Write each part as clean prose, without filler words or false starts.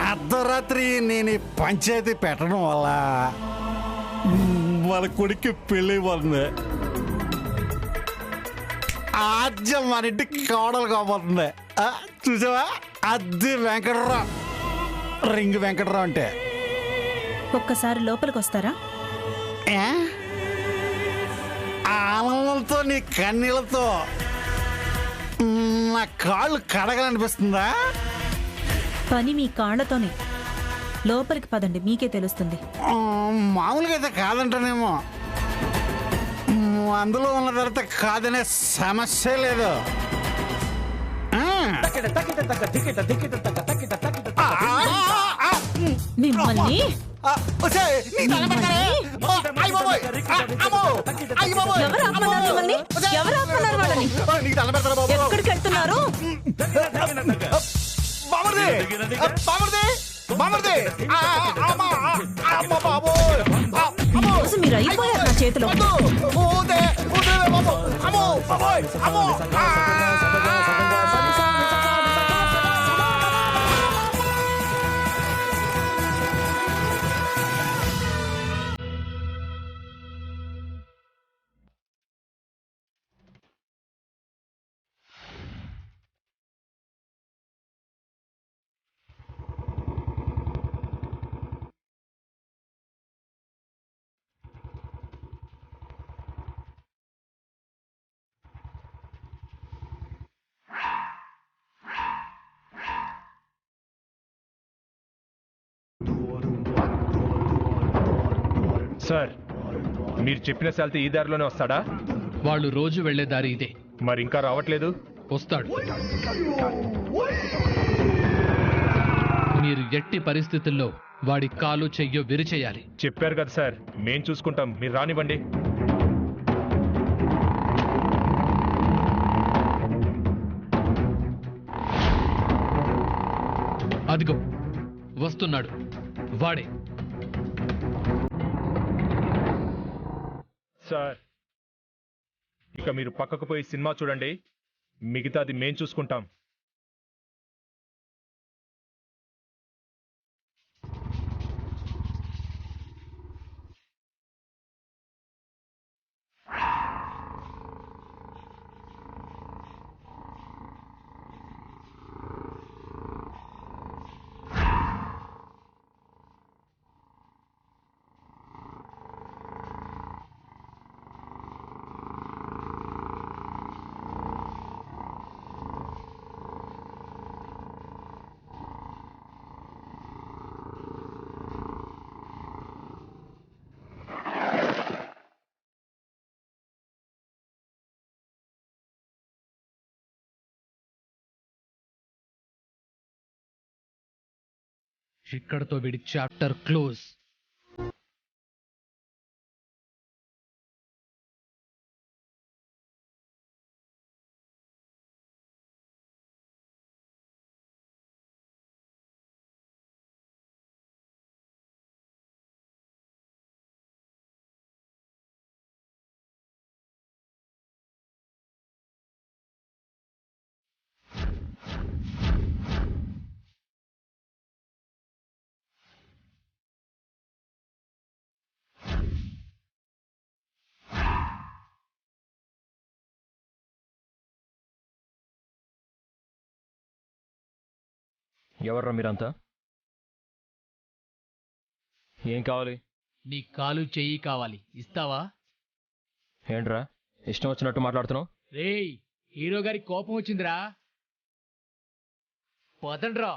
అర్ధరాత్రి నేను ఈ పంచాయతీ పెట్టడం వల్ల వాళ్ళ కొడుక్కి పెళ్ళి పోతుంది. ఆద్యం మన ఇంటికి కోడలు కాబోతుంది. చూసావా, అది వెంకటరావు, రింగ్ వెంకటరావు అంటే. ఒక్కసారి లోపలికి వస్తారా? ఆనందంతో నీ కన్నీళ్ళతో నా కాళ్ళు కడగలనిపిస్తుందా? పని మీ కాళ్లతోనే. లోపలికి పదండి, మీకే తెలుస్తుంది. మామూలుగా అయితే కాదంటానేమో, అందులో ఉన్న తర్వాత కాదనే సమస్య లేదు. మిమ్మల్ని ఎక్కడికి వెళ్తున్నారు? మీరు అయిపోయారు నా చేతిలో. సార్, మీరు చెప్పిన శాలరీ ఈ దారిలోనే వస్తాడా? వాళ్ళు రోజు వెళ్లే దారి ఇదే. మరి ఇంకా రావట్లేదు? వస్తాడు. మీరు ఎట్టి పరిస్థితుల్లో వాడి కాలు చెయ్యో విరిచేయాలి. చెప్పారు కదా సార్, మేం చూసుకుంటాం, మీరు రానివ్వండి. అదిగో వస్తున్నాడు, వాడే. సార్, ఇక మీరు పక్కకు పోయి సినిమా చూడండి, మిగతాది మేం చూసుకుంటాం. ఇక్కడతో వీడి చాప్టర్ క్లోజ్. ఎవర్రా మీరంతా? ఏం కావాలి? నీ కాలు చెయ్యి కావాలి, ఇస్తావా? ఏంట్రా ఇష్టం వచ్చినట్టు మాట్లాడుతున్నావు? రేయ్, హీరో గారి కోపం వచ్చిందిరా. పదండ్రా.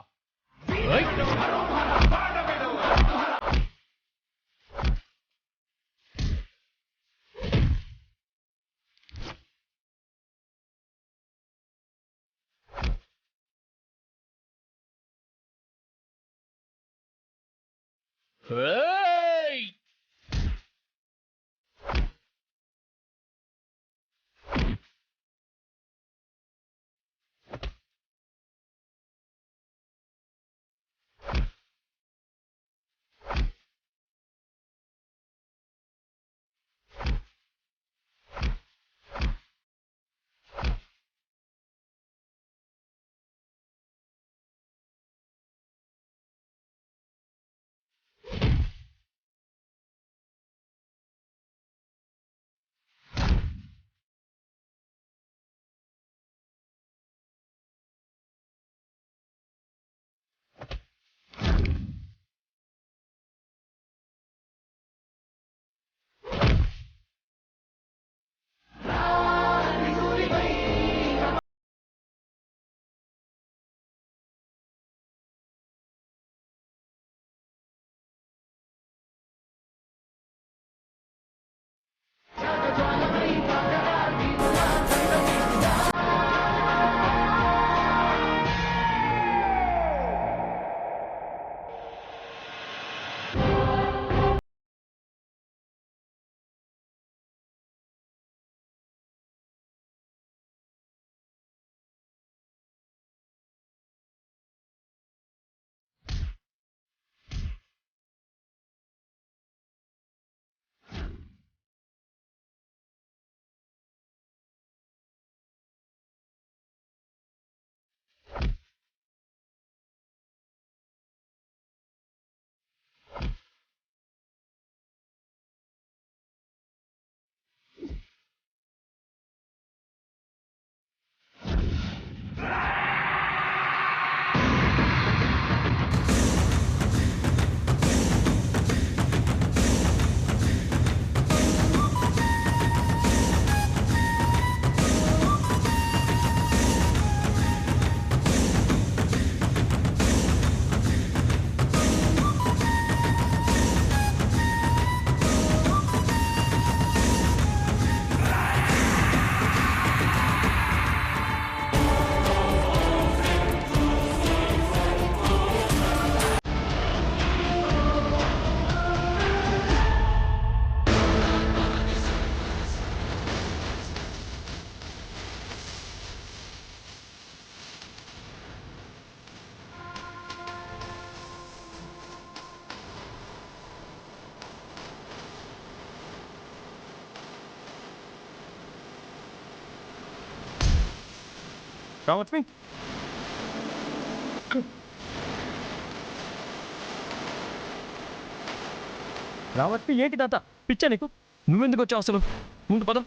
Come with me. రావట్ని ఏంటి తాత పిచ్చా నీకు? నువ్వెందుకు వచ్చావు అసలు? ముందు పదం.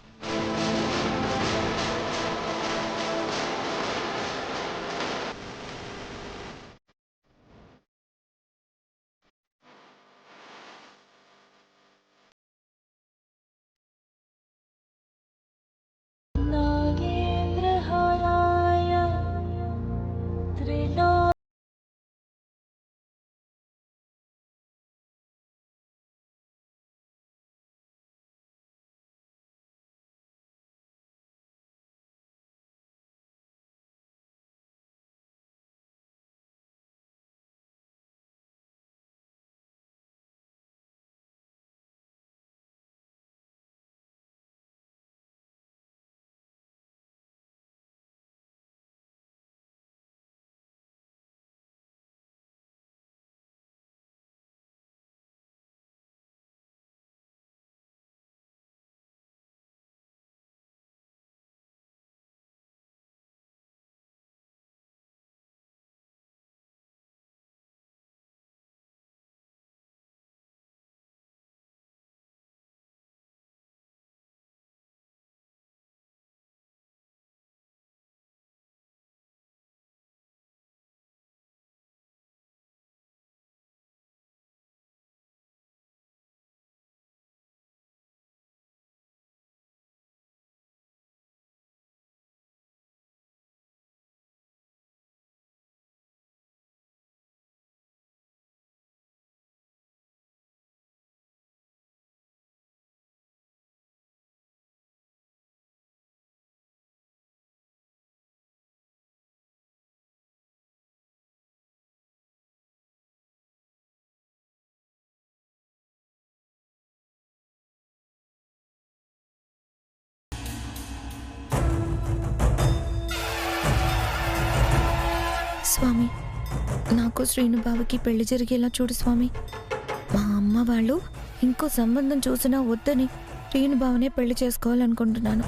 స్వామి, నాకు శ్రీను బావకి పెళ్లి జరిగేలా చూడు స్వామి. మా అమ్మ వాళ్ళు ఇంకో సంబంధం చూసినా వద్దని శ్రీను బావనే పెళ్లి చేసుకోవాలనుకుంటున్నాను.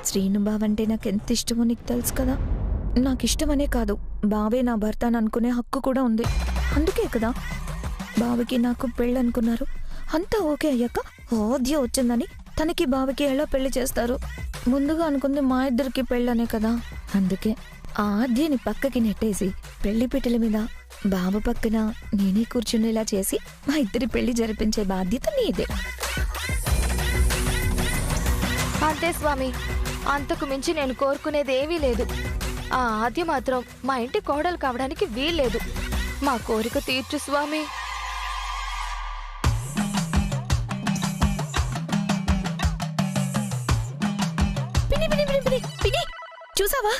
శ్రీను బావ అంటే నాకు ఎంత ఇష్టమో నీకు తెలుసు కదా. నాకు ఇష్టమనే కాదు, బావే నా భర్త అని అనుకునే హక్కు కూడా ఉంది. అందుకే కదా బావకి నాకు పెళ్ళి అనుకున్నారు. అంతా ఓకే అయ్యాక ఆద్య వచ్చిందని తనకి బావకి ఎలా పెళ్లి చేస్తారు? ముందుగా అనుకుంది మా ఇద్దరికి పెళ్ళనే కదా. అందుకే ఆద్యని పక్కకి నెట్టేసి పెళ్లి పీటల మీద బావ పక్కన నేనే కూర్చునేలా చేసి మా ఇద్దరి పెళ్లి జరిపించే బాధ్యత నీదే. అంతే స్వామి, అంతకు మించి నేను కోరుకునేది ఏమీ లేదు. ఆ ఆద్య మాత్రం మా ఇంటి కోడలు కావడానికి వీల్లేదు. మా కోరిక తీర్చు స్వామి. చూసావా,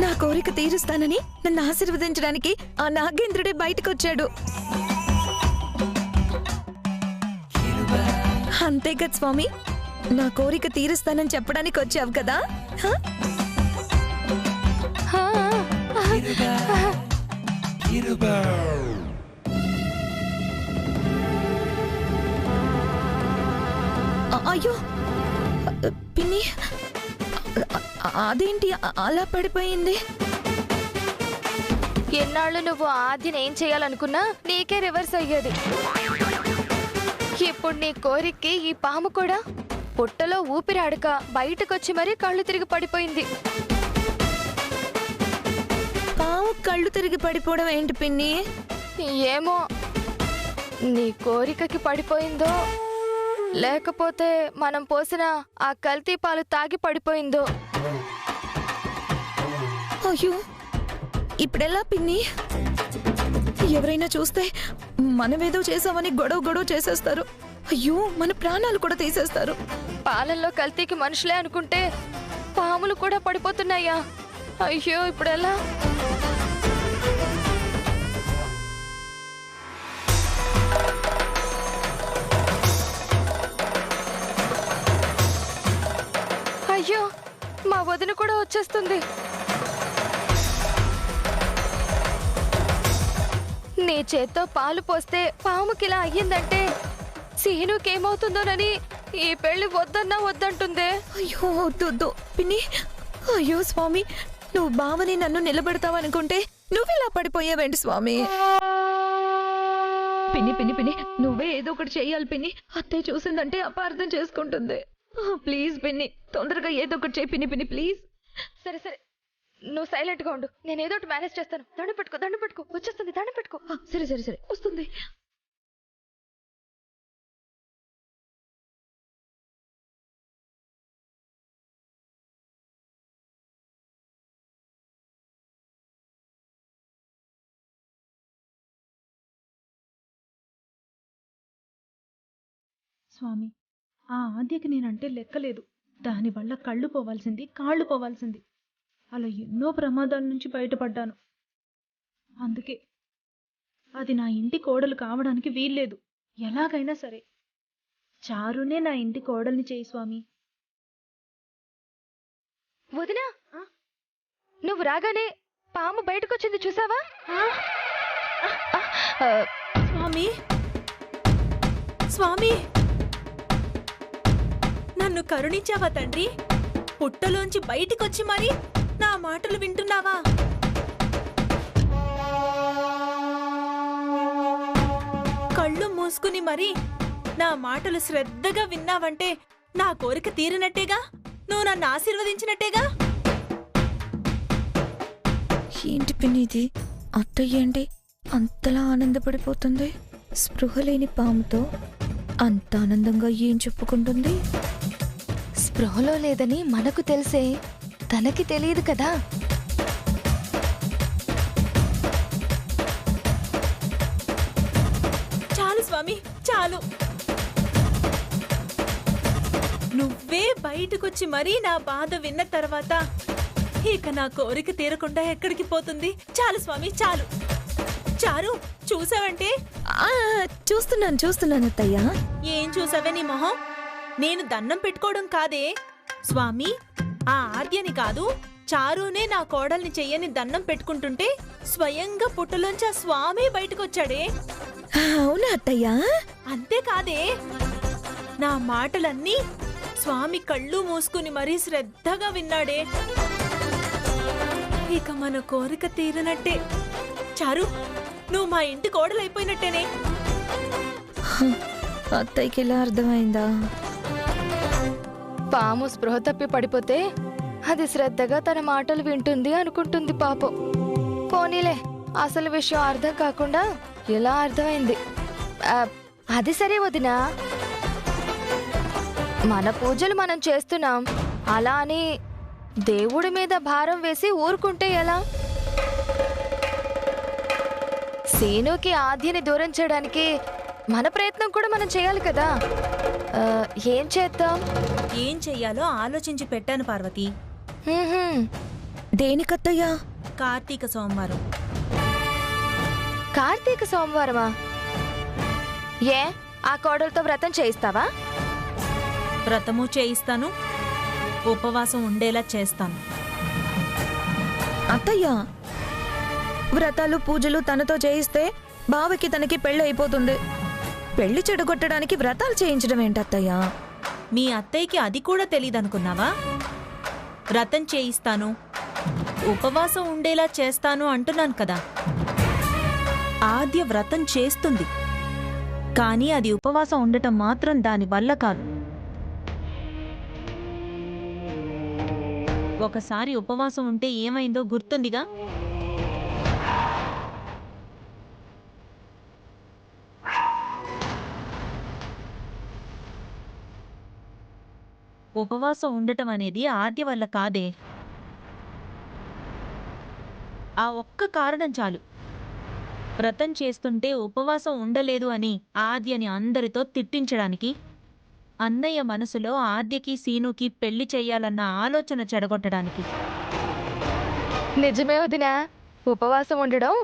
నా కోరిక తీరుస్తానని నన్ను ఆశీర్వదించడానికి ఆ నాగేంద్రుడే బయటకు వచ్చాడు. అంతే కదా స్వామి, నా కోరిక తీరుస్తానని చెప్పడానికి వచ్చావు కదా. అయ్యో పిన్ని, అదేంటి అలా పడిపోయింది? ఎన్నాళ్ళు నువ్వు ఆద్యని ఏం చేయాలనుకున్నా నీకే రివర్స్ అయ్యేది. ఇప్పుడు నీ కోరికకి ఈ పాము కూడా పుట్టలో ఊపిరాడక బయటకొచ్చి మరీ కళ్ళు తిరిగి పడిపోయింది. పాము కళ్ళు తిరిగి పడిపోవడం ఏంటి పిన్ని? ఏమో, నీ కోరికకి పడిపోయిందో లేకపోతే మనం పోసిన ఆ కల్తీ పాలు తాగి పడిపోయిందో. అయ్యో, ఇప్పుడెలా పిన్ని? ఎవరైనా చూస్తే మనమేదో చేసామని గొడవ చేసేస్తారు. అయ్యో, మన ప్రాణాలు కూడా తీసేస్తారు. పాలల్లో కల్తీకి మనుషులే అనుకుంటే పాములు కూడా పడిపోతున్నాయా? అయ్యో, ఇప్పుడెలా? అయ్యో, మా వదిన కూడా వచ్చేస్తుంది. నీ చేత్తో పాలు పోస్తే పాముకిలా అయ్యిందంటే సీనుకేమవుతుందోనని ఈ పెళ్లి వద్దన్నా వద్దంటుందే. అయ్యో వద్దు పిన్ని, అయ్యో స్వామి, నువ్వు బావని నన్ను నిలబెడతావనుకుంటే నువ్వెలా పడిపోయావేంటి స్వామి? పిన్ని పిన్ని పిన్ని, నువ్వే ఏదో ఒకటి చెయ్యాలి పిన్ని. అత్తయ్య చూసిందంటే అపార్థం చేసుకుంటుంది. ప్లీజ్ పిన్ని, తొందరగా ఏదో ఒకటి చేయి పిన్ని పిన్ని ప్లీజ్. సరే సరే, నువ్వు సైలెంట్ గా ఉండు, నేను ఏదో ఒకటి మేనేజ్ చేస్తాను. దండం పెట్టుకో, వచ్చేస్తుంది, దండం పెట్టుకో. సరే సరే సరే, వస్తుంది. స్వామి, ఆ ఆద్యకి నేనంటే లెక్కలేదు. దానివల్ల కళ్ళు పోవాల్సింది, కాళ్ళు పోవాల్సింది. అలా ఎన్నో ప్రమాదాల నుంచి బయటపడ్డాను. అందుకే అది నా ఇంటి కోడలు కావడానికి వీల్లేదు. ఎలాగైనా సరే చారునే నా ఇంటి కోడల్ని చేయి స్వామి. వదినా, నువ్వు రాగానే పాము బయటకొచ్చింది చూసావా? స్వామి, స్వామి, నన్ను కరుణించావా తండ్రి? పుట్టలోంచి బయటికొచ్చి మరి నా మాటలు వింటున్నావా? కళ్ళు మూసుకుని మరి నా మాటలు శ్రద్ధగా విన్నావంటే నా కోరిక తీరినట్టేగా, నువ్వు నన్ను ఆశీర్వదించినట్టేగా. ఏంటి పిన్ని ఇది? అత్తయ్య ఏంటి అంతలా ఆనందపడిపోతుంది? స్పృహ లేని పాముతో అంత ఆనందంగా ఏం చెప్పుకుంటుంది? స్పృహలో లేదని మనకు తెలిసే, తనకి తెలియదు కదా. చాలు స్వామి, చాలు. నువ్వే బయటకొచ్చి మరీ నా బాధ విన్న తర్వాత ఇక నా కోరిక తీరకుండా ఎక్కడికి పోతుంది? చాలు స్వామి, చాలు. చారు, చూసావంటే? చూస్తున్నాను అత్తయ్య. ఏం చూసావే నీ మొహం? నేను దండం పెట్టుకోవడం కాదే స్వామి, ఆ ఆద్యని కాదు చారునే నా కోడల్ని చెయ్యని దండం పెట్టుకుంటుంటే స్వయంగా పుట్టలోంచి ఆ స్వామి బయటకొచ్చాడే. అవునా అత్తయ్య? అంతేకాదే, నా మాటలన్నీ స్వామి కళ్ళు మూసుకుని మరీ శ్రద్ధగా విన్నాడే. ఇక మన కోరిక తీరినట్టే. చారు, నువ్వు మా ఇంటి కోడలైపోయినట్టేనే. అత్తయ్యకి ఇలా అర్థమైందా? పాము స్పృహ తప్పి పడిపోతే అది శ్రద్ధగా తన మాటలు వింటుంది అనుకుంటుంది పాపం. పోనీలే, అసలు విషయం అర్థం కాకుండా ఇలా అర్థమైంది. అది సరే వదినా, మన పూజలు మనం చేస్తున్నాం, అలా అని దేవుడి మీద భారం వేసి ఊరుకుంటే ఎలా? సీనుకి ఆద్యని దూరం చేయడానికి మన ప్రయత్నం కూడా మనం చేయాలి కదా. ఏం చేద్దాం? ఏం చెయ్యాలో ఆలోచించి పెట్టాను పార్వతి. దేనికత్తయ్యా? కార్తీక సోమవారం. కార్తీక సోమవారమా? ఏ, ఆ కోడలతో వ్రతం చేయిస్తావా? వ్రతము చేయిస్తాను, ఉపవాసం ఉండేలా చేస్తాను. అత్తయ్య, వ్రతాలు పూజలు తనతో చేయిస్తే బావకి తనకి పెళ్ళి అయిపోతుంది. పెళ్లి చెడగొట్టడానికి వ్రతాలు చేయించడం ఏంటత్తయ్యా? మీ అత్తయ్యకి అది కూడా తెలీదనుకున్నావా? వ్రతం చేయిస్తాను, ఉపవాసం ఉండేలా చేస్తాను అంటున్నాను కదా. ఆద్య వ్రతం చేస్తుంది, కానీ అది ఉపవాసం ఉండటం మాత్రం దాని వల్ల కాదు. ఒకసారి ఉపవాసం ఉంటే ఏమైందో గుర్తుందిగా. ఉపవాసం ఉండటం అనేది ఆద్య వల్ల కాదే. ఆ ఒక్క కారణం చాలు వ్రతం చేస్తుంటే ఉపవాసం ఉండలేదు అని ఆద్యని అందరితో తిట్టించడానికి, అన్నయ్య మనసులో ఆద్యకి సీనుకి పెళ్లి చెయ్యాలన్న ఆలోచన చెడగొట్టడానికి. నిజమే వదినా, ఉపవాసం ఉండడం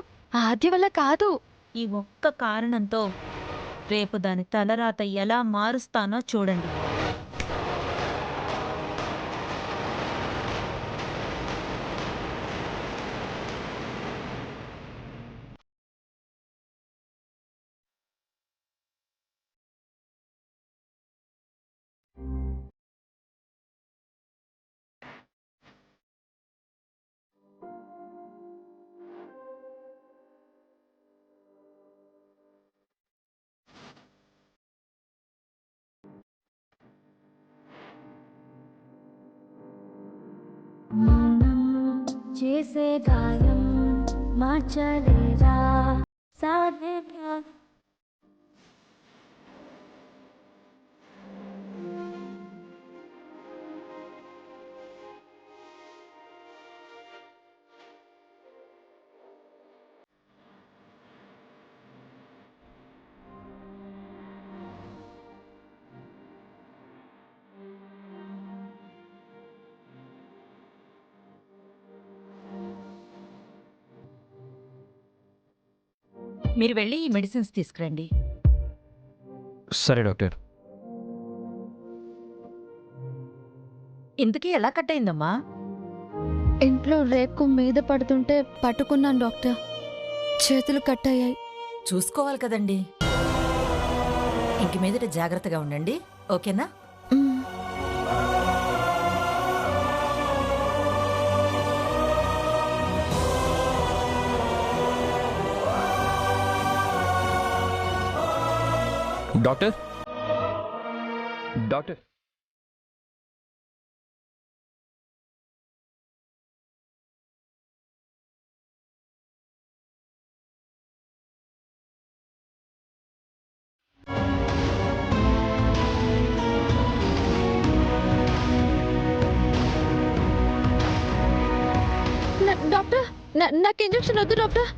ఆద్య వల్ల కాదు. ఈ ఒక్క కారణంతో రేపు దాని తలరాత ఎలా మారుస్తానో చూడండి. చేసే గాయం మార్చలేరా సాధ్యమా మీరు వెళ్ళి ఈ మెడిసిన్స్ తీసుకురండి. సరే డాక్టర్. ఇంతకీ ఎలా కట్ అయిందమ్మా? ఇంట్లో రేకు మీద పడుతుంటే పట్టుకున్నాను డాక్టర్. చేతులు కట్టయ్యాయి. చూసుకోవాలి కదండి. ఇంక మీదట జాగ్రత్తగా ఉండండి, ఓకేనా? మ్మ్. డాక్టర్ డాక్టర్ డాక్టర్ నాకు ఇంజెక్షన్ వద్దు డాక్టర్.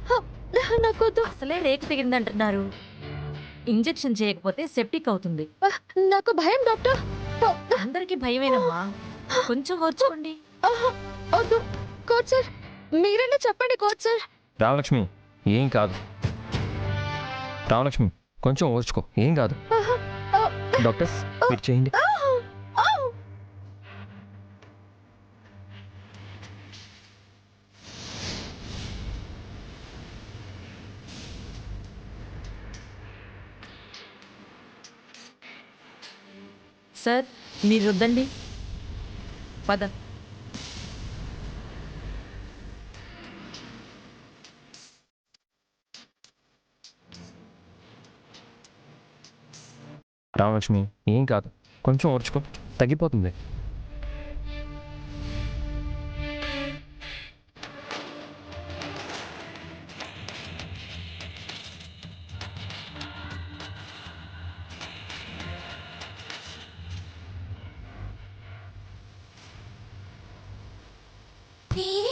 నాకు వద్దు. అసలే రేకు తెగిందంటున్నారు. ఇంజెక్షన్ చేయకపోతే సెప్టిక్ అవుతుంది. నాకు భయం డాక్టర్. అందరికీ భయమేనమ్మా, కొంచెం ఓర్చుకోండి. వద్దు కోచ్ సార్, మీరైనా చెప్పండి కోచ్ సార్. రామలక్ష్మి, ఏం కాదు. రామలక్ష్మి, కొంచెం ఓర్చుకో, ఏం కాదు. డాక్టర్ మీరు చేయండి. సార్ మీరు రుద్దండి. పద. రామలక్ష్మి, ఏం కాదు, కొంచెం ఓర్చుకో, తగ్గిపోతుంది. తీరి